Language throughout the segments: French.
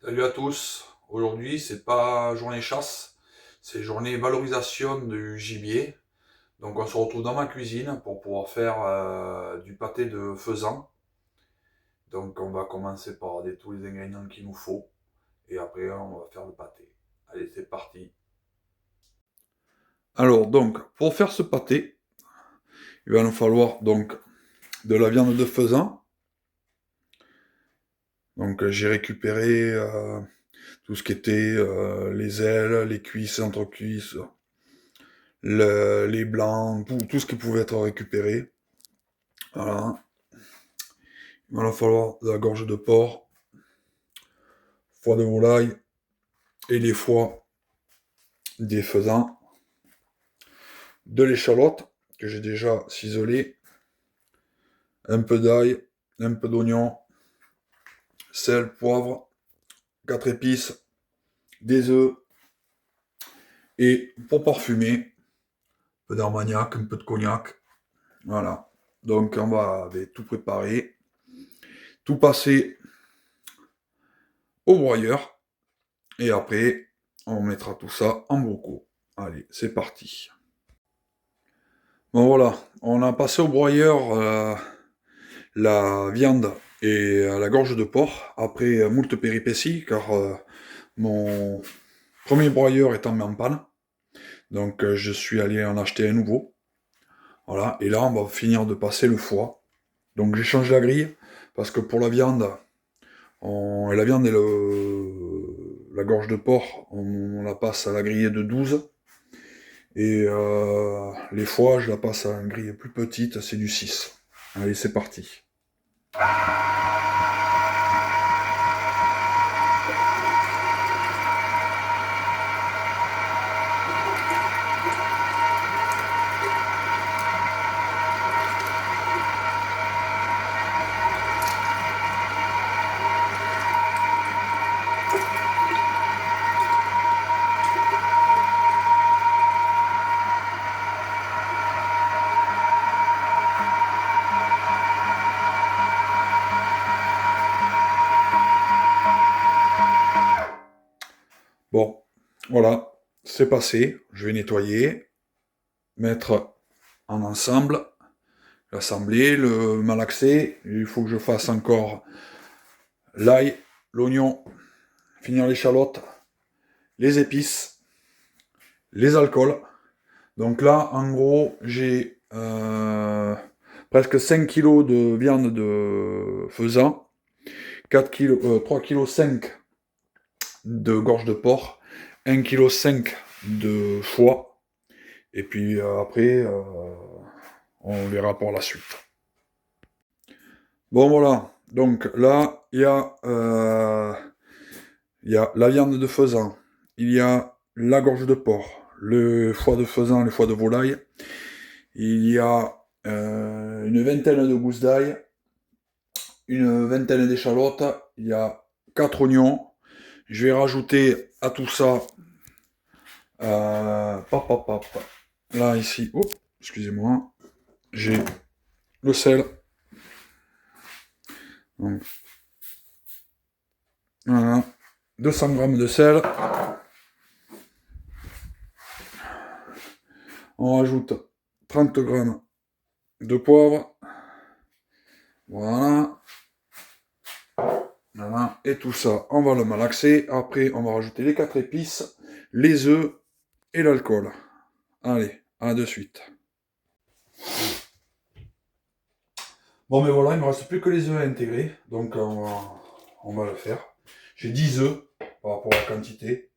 Salut à tous. Aujourd'hui, c'est pas journée chasse, c'est journée valorisation du gibier. Donc, on se retrouve dans ma cuisine pour pouvoir faire du pâté de faisan. Donc, on va commencer par tous les ingrédients qu'il nous faut et après, on va faire le pâté. Allez, c'est parti. Alors, donc, pour faire ce pâté, il va nous falloir donc de la viande de faisan. Donc, j'ai récupéré tout ce qui était les ailes, les cuisses, entrecuisses, les blancs, tout ce qui pouvait être récupéré. Voilà. Il va falloir de la gorge de porc, foie de volaille et les foies des faisans, de l'échalote que j'ai déjà ciselé, un peu d'ail, un peu d'oignon, sel, poivre, 4 épices, des œufs et pour parfumer, un peu d'armagnac, un peu de cognac. Voilà. Donc on va tout préparer, tout passer au broyeur et après on mettra tout ça en broco. Allez, c'est parti. Bon voilà, on a passé au broyeur la viande et la gorge de porc après moult péripéties car mon premier broyeur est tombé en panne. Donc je suis allé en acheter un nouveau. Voilà, et là on va finir de passer le foie. Donc j'ai changé la grille parce que pour la viande, la viande et la gorge de porc, on la passe à la grille de 12. Et les foies, je la passe à une grille plus petite, c'est du 6. Allez, c'est parti. Bon, voilà, c'est passé. Je vais nettoyer, mettre en ensemble, l'assembler, le malaxer. Il faut que je fasse encore l'ail, l'oignon, finir l'échalote, les épices, les alcools. Donc là, en gros, j'ai presque 5 kilos de viande de faisan, 4 kilos, 3 kg 5 de gorge de porc, 1 kg 5 de foie, et puis après, on verra pour la suite. Bon voilà, donc là, il y a la viande de faisan, il y a la gorge de porc, le foie de faisan, le foie de volaille, il y a une vingtaine de gousses d'ail, une vingtaine d'échalotes, il y a 4 oignons. Je vais rajouter à tout ça, pop, pop, pop. Là, ici, oh, excusez-moi, j'ai le sel. Donc, voilà, 200 grammes de sel. On rajoute 30 grammes de poivre. Voilà. Voilà. Et tout ça, on va le malaxer. Après, on va rajouter les 4 épices, les œufs et l'alcool. Allez, à de suite. Bon, mais voilà, il me reste plus que les œufs à intégrer. Donc, on va le faire. J'ai 10 œufs par rapport à la quantité.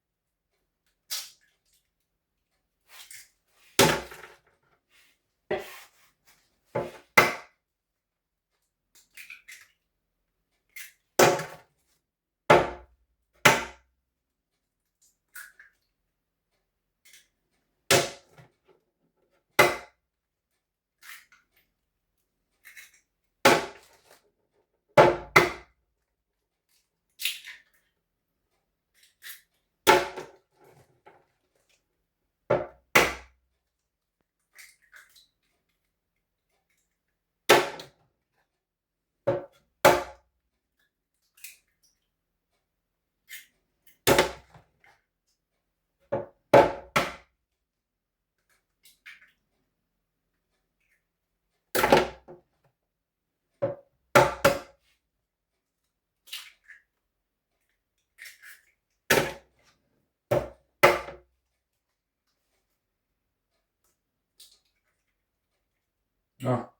Ah.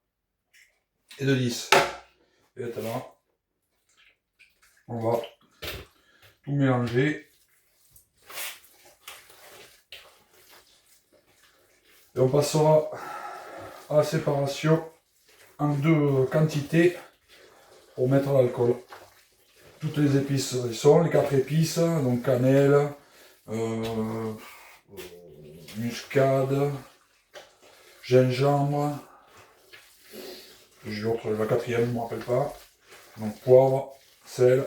Et de 10. Et maintenant, on va tout mélanger. Et on passera à la séparation en 2 quantités pour mettre l'alcool. Toutes les épices y sont, les 4 épices, donc cannelle, muscade, gingembre, j'ai l'autre, la quatrième, je ne me rappelle pas. Donc poivre, sel.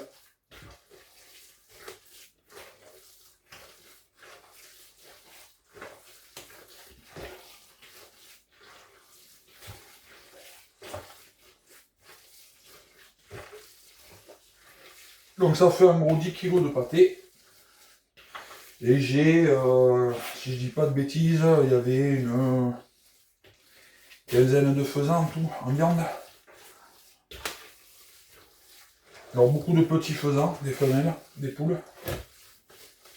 Donc ça fait en gros 10 kg de pâté. Et j'ai, si je dis pas de bêtises, il y avait une quinzaine de faisans en tout, en viande. Alors beaucoup de petits faisans, des femelles, des poules.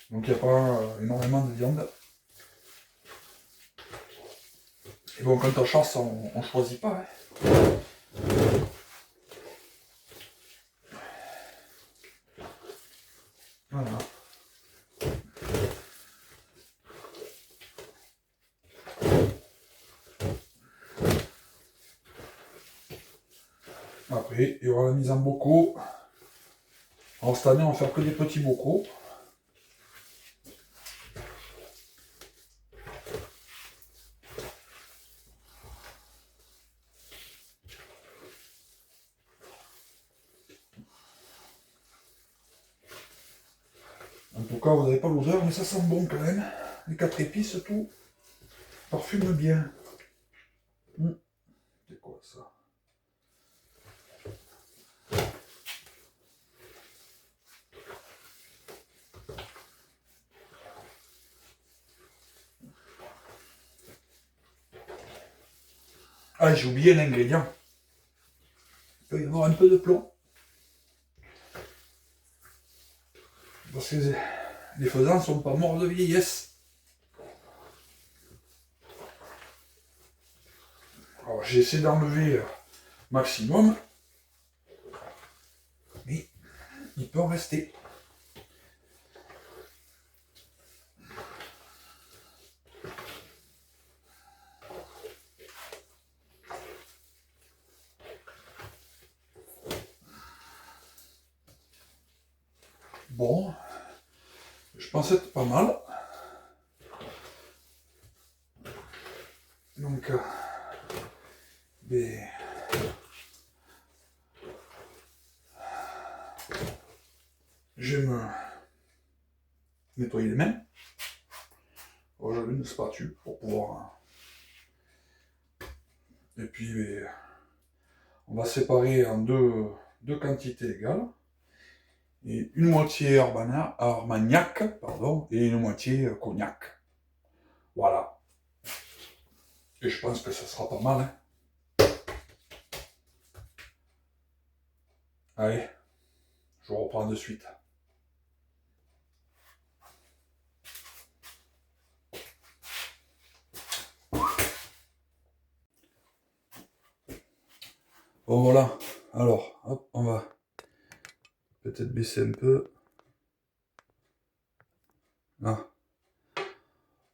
Donc il n'y a pas énormément de viande. Et bon, quand on chasse, on choisit pas. Hein. Voilà. Après, il y aura la mise en bocaux. Alors cette année, on va faire que des petits bocaux. En tout cas, vous n'avez pas l'odeur, mais ça sent bon quand même. Les 4 épices, tout parfume bien. C'est quoi ça? Ah, j'ai oublié l'ingrédient. Il peut y avoir un peu de plomb. Parce que les faisans ne sont pas morts de vieillesse. Alors j'essaie d'enlever maximum. Mais il peut en rester. Bon, je pense être pas mal. Donc, je vais me nettoyer les mains. Alors, j'ai une spatule pour pouvoir. Et puis, on va séparer en deux quantités égales. Et une moitié Armagnac, pardon, et une moitié cognac. Voilà. Et je pense que ça sera pas mal. Hein. Allez, je vous reprends de suite. Bon voilà, alors, hop, on va peut-être baisser un peu. Là.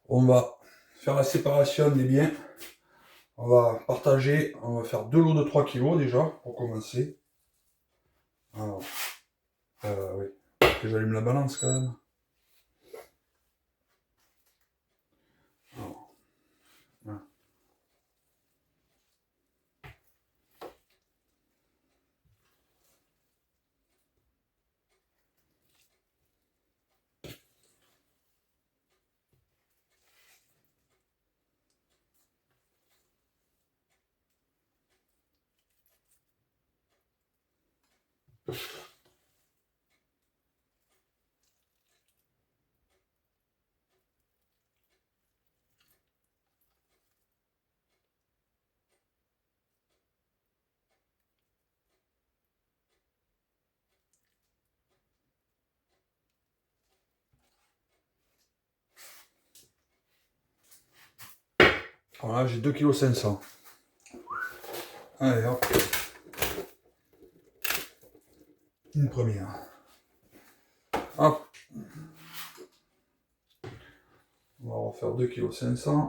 On va faire la séparation des biens. On va partager, on va faire 2 lots de 3 kg déjà, pour commencer. Alors, oui, que j'allume la balance quand même. Alors, voilà. Voilà, j'ai 2,5 kg. Allez, hop. Une première. Hop. On va refaire 2,5 kg.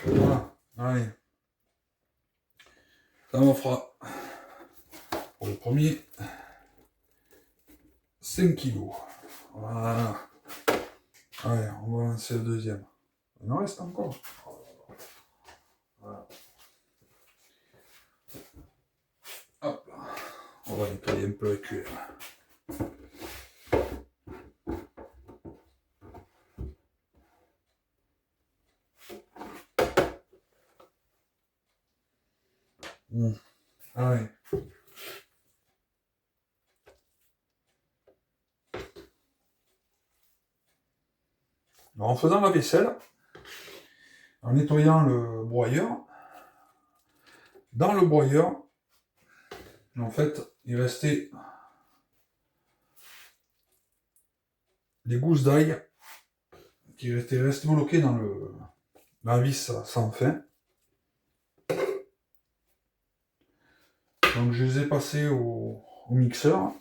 Voilà, allez. Ça me fera pour le premier 5 kg. Voilà. Allez, on va lancer le deuxième. Il en reste encore. Voilà. Hop là. On va nettoyer un peu la cuillère. Allez. Alors, en faisant la vaisselle, en nettoyant le broyeur, dans le broyeur, en fait, il restait des gousses d'ail qui étaient restées bloquées dans la vis sans fin. Donc je les ai passées au mixeur.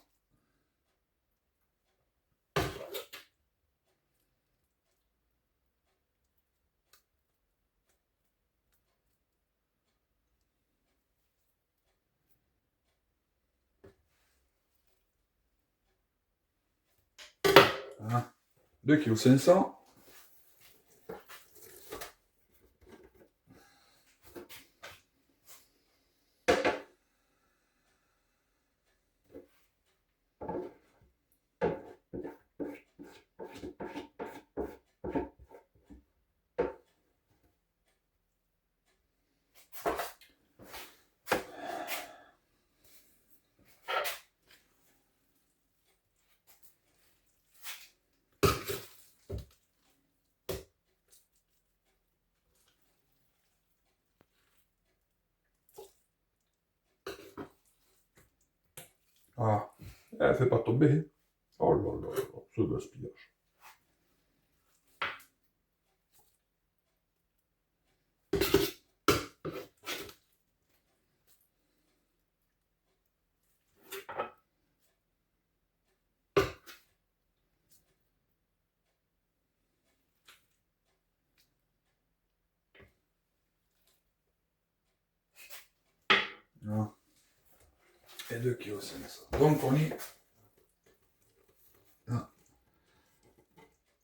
Voilà. 2,5 kg. Ah, elle fait pas tomber. Oh là là là, ce gaspillage. Voilà. Et 2,5 kg. Donc on est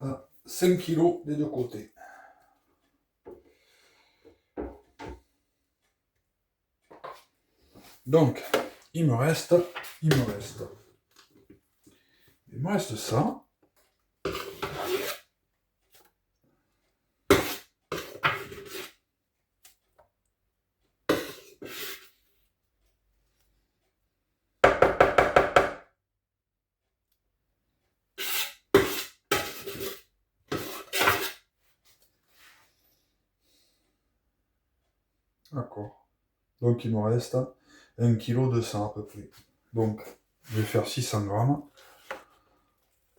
à 5 kg des deux côtés. Donc, il me reste ça. D'accord. Donc il me reste 1,2 kg à peu près. Donc, je vais faire 600 grammes.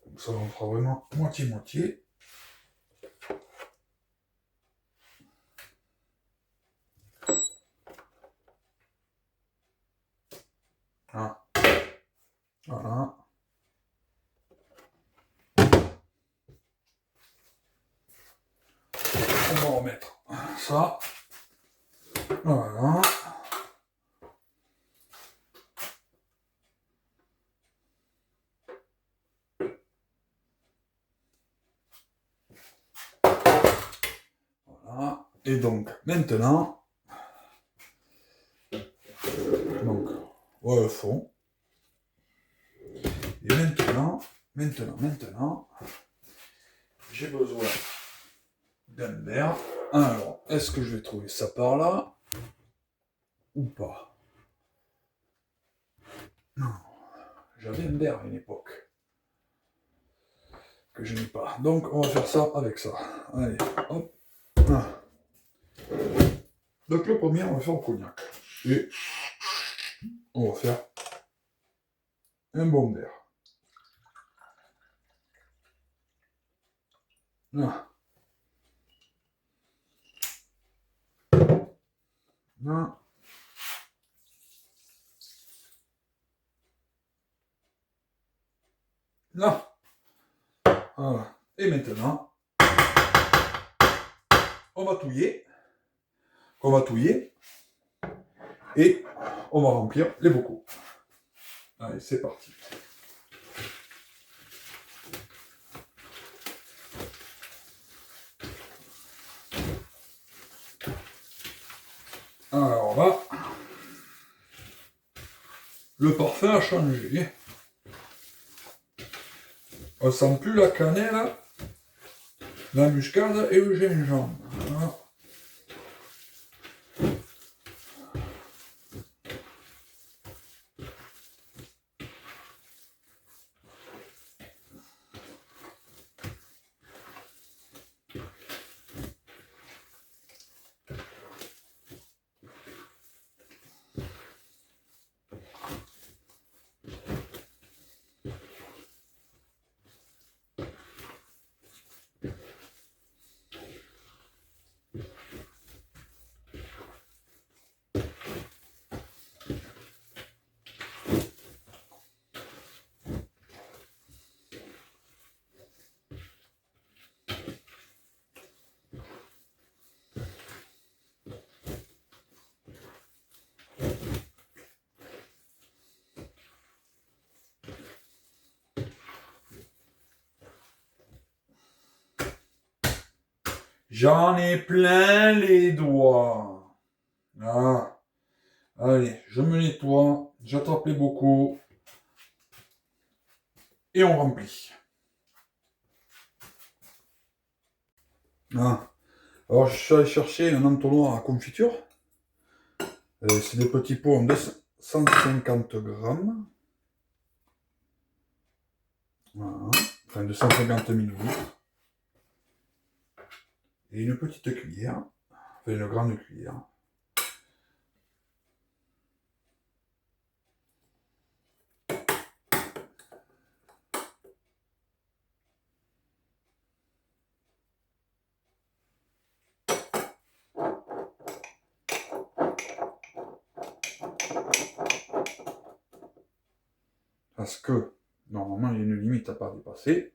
Donc ça en fera vraiment moitié-moitié. Ah. Voilà. On va remettre ça. Voilà. Voilà. Et donc, maintenant, voilà le fond. Et maintenant, j'ai besoin d'un verre. Alors, est-ce que je vais trouver ça par là ou pas? Non, j'avais un verre à une époque que je n'ai pas. Donc, on va faire ça avec ça. Allez, hop. Ah. Donc, le premier, on va faire au cognac. Et on va faire un bon verre. Ah. Ah. Là. Voilà. Et maintenant, on va touiller. On va touiller. Et on va remplir les bocaux. Allez, c'est parti. Alors là, le parfum a changé. On sent plus la cannelle, la muscade et le gingembre. Voilà. J'en ai plein les doigts. Ah. Allez, je me nettoie, j'attrape les bocaux et on remplit. Ah. Alors je suis allé chercher un entonnoir à confiture. C'est des petits pots en 250 grammes. Voilà. Enfin 250 millilitres. Et une petite cuillère. Enfin une grande cuillère. Parce que normalement il y a une limite à pas dépasser.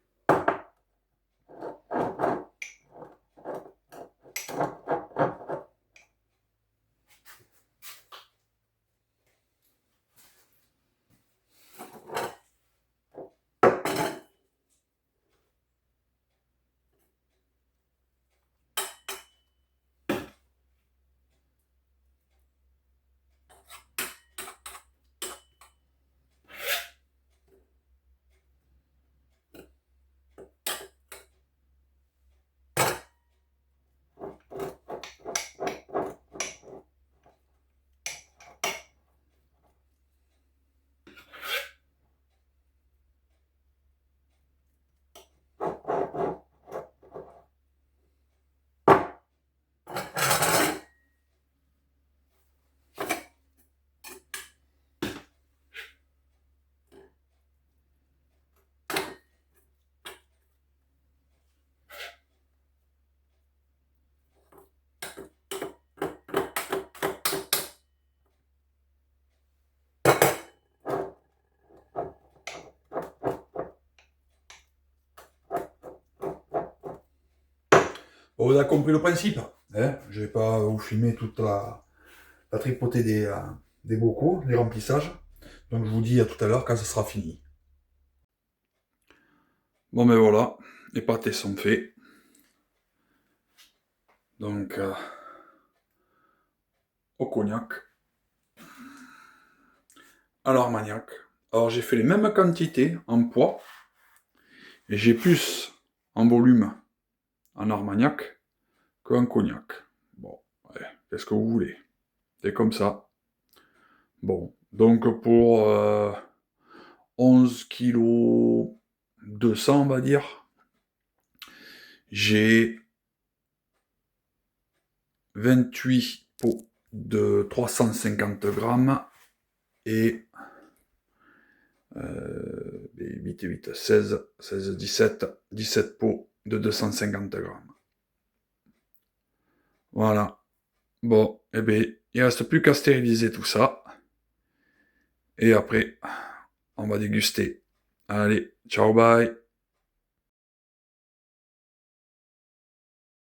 Bon, vous avez compris le principe. Hein, je ne vais pas vous filmer toute la tripotée des bocaux, les remplissages. Donc je vous dis à tout à l'heure quand ça sera fini. Bon ben voilà, les pâtés sont faits. Donc au cognac, à l'armagnac. Alors j'ai fait les mêmes quantités en poids, et j'ai plus en volume en armagnac qu'un cognac. Bon, ouais, qu'est-ce que vous voulez? C'est comme ça. Bon, donc pour 11 kg 200, on va dire, j'ai 28 pots de 350 grammes et 8 et 8, 16, 16, 17, 17 pots de 250 grammes. Voilà. Bon, eh bien, il ne reste plus qu'à stériliser tout ça. Et après, on va déguster. Allez, ciao, bye.